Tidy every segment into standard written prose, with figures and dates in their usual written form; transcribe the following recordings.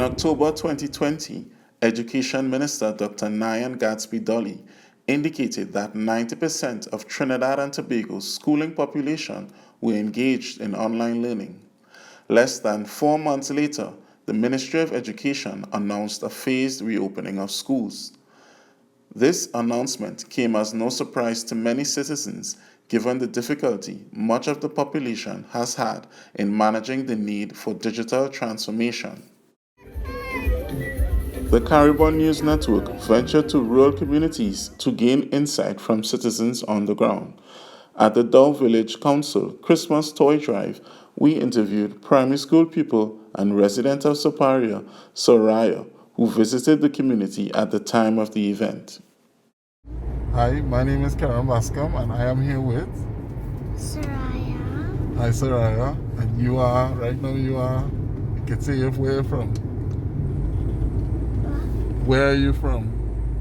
October 2020, Education Minister Dr. Nyan Gatsby-Dolly indicated that 90% of Trinidad and Tobago's schooling population were engaged in online learning. Less than 4 months later, the Ministry of Education announced a phased reopening of schools. This announcement came as no surprise to many citizens, given the difficulty much of the population has had in managing the need for digital transformation. The Cari-Bois News Network ventured to rural communities to gain insight from citizens on the ground. At the Dow Village Council Christmas Toy Drive, we interviewed primary school pupil and resident of Soparia, Soraya, who visited the community at the time of the event. Hi, my name is Keron Bascombe and I am here with Soraya. Hi Soraya, and you can say where you're from. Where are you from?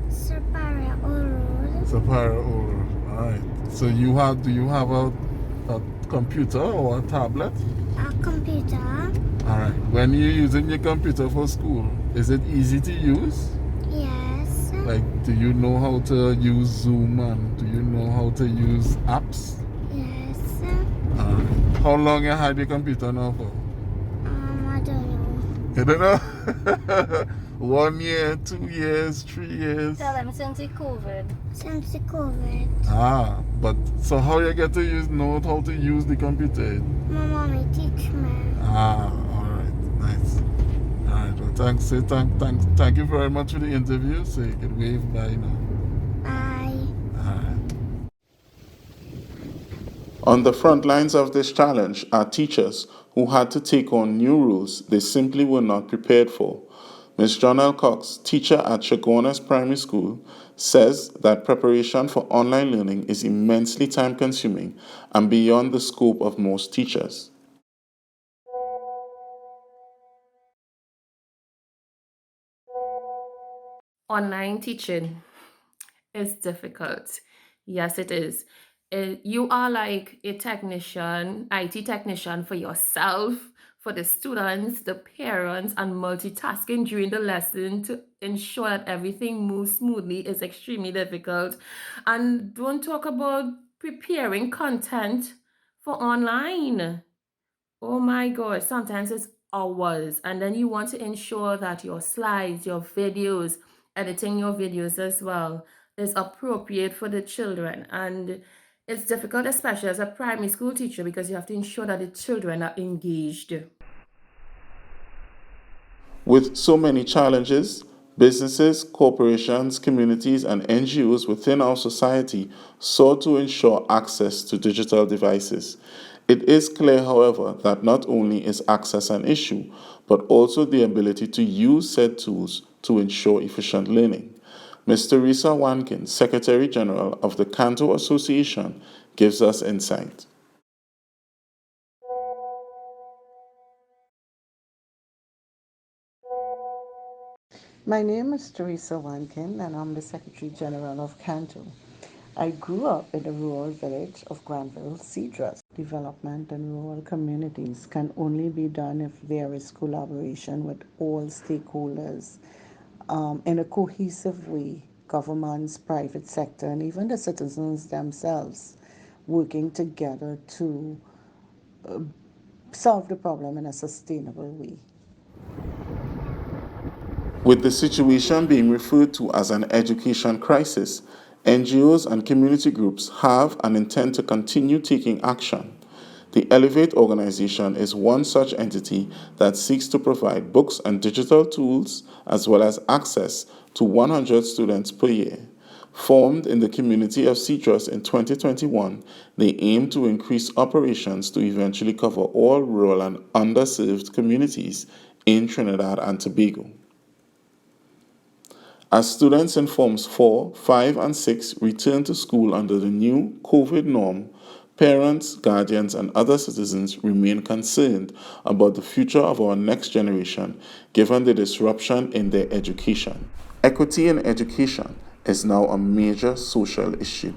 Soparia Road. Soparia Road. Alright. So do you have a computer or a tablet? A computer. Alright. When you're using your computer for school, is it easy to use? Yes. Like, do you know how to use Zoom and do you know how to use apps? Yes. Alright. How long you had your computer now for? I don't know. You don't know? 1 year, 2 years, 3 years. Tell them since the COVID. Since the COVID. But so how you get to know how to use the computer? My mommy teach me. Alright, nice. Alright, well thank you very much for the interview. So you can wave bye now. Bye. Alright. On the front lines of this challenge are teachers who had to take on new rules they simply were not prepared for. Ms. Jonelle Cox, teacher at Chagonas Primary School, says that preparation for online learning is immensely time-consuming and beyond the scope of most teachers. Online teaching is difficult. Yes, it is. You are like a technician, IT technician for yourself, for the students, the parents, and multitasking during the lesson to ensure that everything moves smoothly is extremely difficult. And don't talk about preparing content for online. Oh my God, sometimes it's hours. And then you want to ensure that your slides, your videos, editing your videos as well is appropriate for the children. And it's difficult, especially as a primary school teacher, because you have to ensure that the children are engaged. With so many challenges, businesses, corporations, communities, and NGOs within our society sought to ensure access to digital devices. It is clear, however, that not only is access an issue, but also the ability to use said tools to ensure efficient learning. Ms. Teresa Wankin, Secretary General of the Canto Association, gives us insight. My name is Teresa Wankin and I'm the Secretary General of Canto. I grew up in the rural village of Granville, Cedros. Development in rural communities can only be done if there is collaboration with all stakeholders in a cohesive way, governments, private sector, and even the citizens themselves working together to solve the problem in a sustainable way. With the situation being referred to as an education crisis, NGOs and community groups have and intend to continue taking action. The Elevate organization is one such entity that seeks to provide books and digital tools as well as access to 100 students per year. Formed in the community of Cedros in 2021, they aim to increase operations to eventually cover all rural and underserved communities in Trinidad and Tobago. As students in Forms 4, 5, and 6 return to school under the new COVID norm, parents, guardians, and other citizens remain concerned about the future of our next generation given the disruption in their education. Equity in education is now a major social issue.